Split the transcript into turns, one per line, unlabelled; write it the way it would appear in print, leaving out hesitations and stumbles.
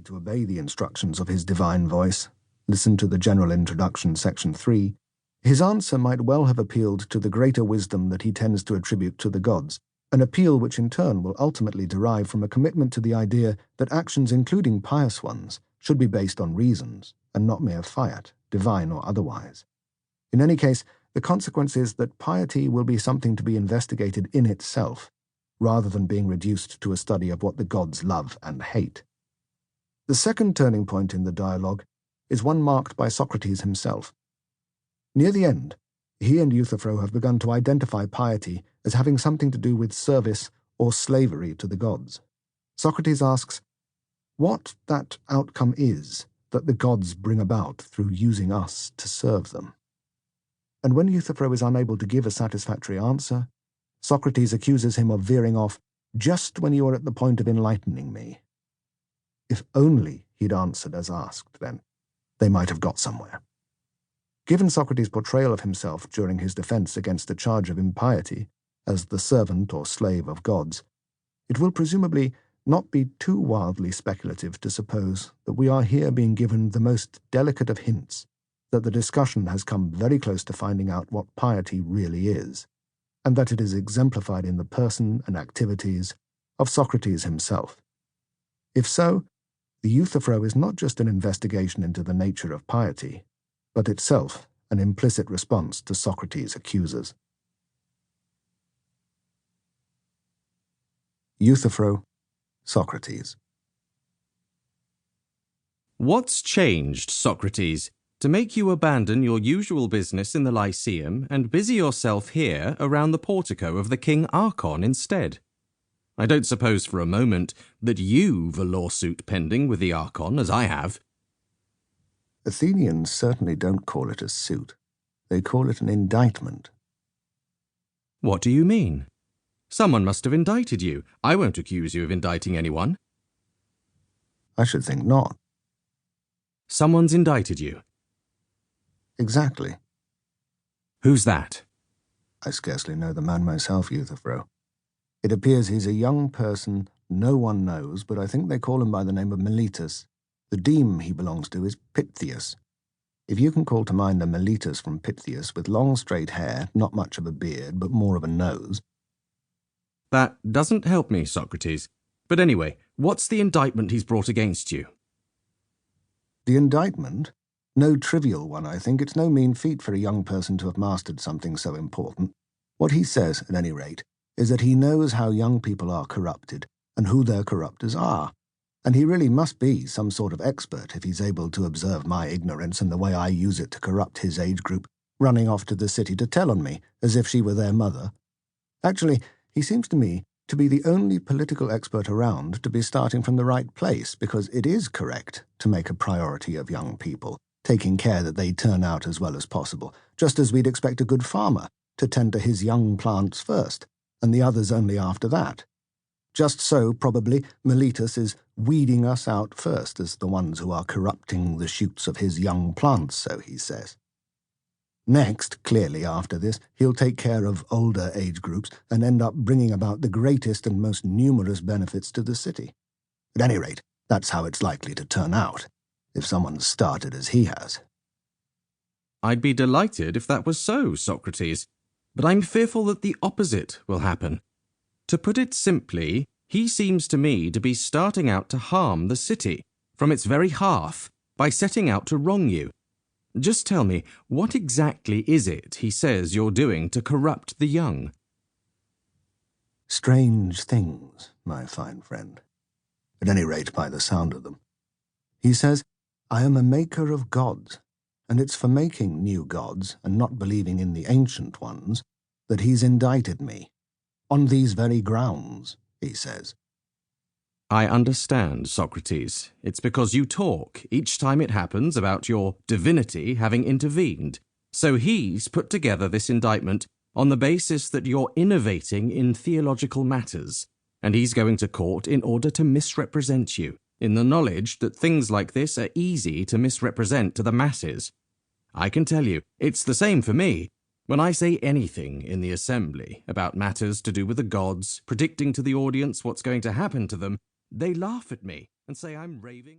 to obey the instructions of his divine voice, listen to the general introduction, section 3, his answer might well have appealed to the greater wisdom that he tends to attribute to the gods, an appeal which in turn will ultimately derive from a commitment to the idea that actions, including pious ones, should be based on reasons, and not mere fiat, divine or otherwise. In any case, the consequence is that piety will be something to be investigated in itself, rather than being reduced to a study of what the gods love and hate. The second turning point in the dialogue is one marked by Socrates himself. Near the end, he and Euthyphro have begun to identify piety as having something to do with service or slavery to the gods. Socrates asks, what that outcome is that the gods bring about through using us to serve them. And when Euthyphro is unable to give a satisfactory answer, Socrates accuses him of veering off just when you are at the point of enlightening me. If only he'd answered as asked then, they might have got somewhere. Given Socrates' portrayal of himself during his defense against the charge of impiety as the servant or slave of gods, it will presumably not be too wildly speculative to suppose that we are here being given the most delicate of hints that the discussion has come very close to finding out what piety really is, and that it is exemplified in the person and activities of Socrates himself. If so, the Euthyphro is not just an investigation into the nature of piety, but itself an implicit response to Socrates' accusers. Euthyphro, Socrates.
What's changed, Socrates, to make you abandon your usual business in the Lyceum and busy yourself here around the portico of the King Archon instead? I don't suppose for a moment that you've a lawsuit pending with the Archon, as I have.
Athenians certainly don't call it a suit. They call it an indictment.
What do you mean? Someone must have indicted you. I won't accuse you of indicting anyone.
I should think not.
Someone's indicted you.
Exactly.
Who's that?
I scarcely know the man myself, Euthyphro. It appears he's a young person no one knows, but I think they call him by the name of Miletus. The deme he belongs to is Pythias. If you can call to mind a Miletus from Pythias with long straight hair, not much of a beard, but more of a nose.
That doesn't help me, Socrates. But anyway, what's the indictment he's brought against you?
The indictment? No trivial one, I think. It's no mean feat for a young person to have mastered something so important. What he says, at any rate, is that he knows how young people are corrupted and who their corruptors are. And he really must be some sort of expert if he's able to observe my ignorance and the way I use it to corrupt his age group, running off to the city to tell on me, as if she were their mother. Actually, he seems to me to be the only political expert around to be starting from the right place, because it is correct to make a priority of young people, taking care that they turn out as well as possible, just as we'd expect a good farmer to tend to his young plants first, and the others only after that. Just so, probably, Miletus is weeding us out first as the ones who are corrupting the shoots of his young plants, so he says. Next, clearly after this, he'll take care of older age groups and end up bringing about the greatest and most numerous benefits to the city. At any rate, that's how it's likely to turn out, if someone's started as he has.
I'd be delighted if that was so, Socrates, but I'm fearful that the opposite will happen. To put it simply, he seems to me to be starting out to harm the city, from its very hearth, by setting out to wrong you. Just tell me, what exactly is it he says you're doing to corrupt the young?
Strange things, my fine friend. At any rate, by the sound of them. He says, I am a maker of gods, and it's for making new gods and not believing in the ancient ones that he's indicted me. On these very grounds, he says.
I understand, Socrates. It's because you talk, each time it happens, about your divinity having intervened. So he's put together this indictment on the basis that you're innovating in theological matters, and he's going to court in order to misrepresent you, in the knowledge that things like this are easy to misrepresent to the masses. I can tell you, it's the same for me. When I say anything in the assembly about matters to do with the gods, predicting to the audience what's going to happen to them, they laugh at me and say I'm raving.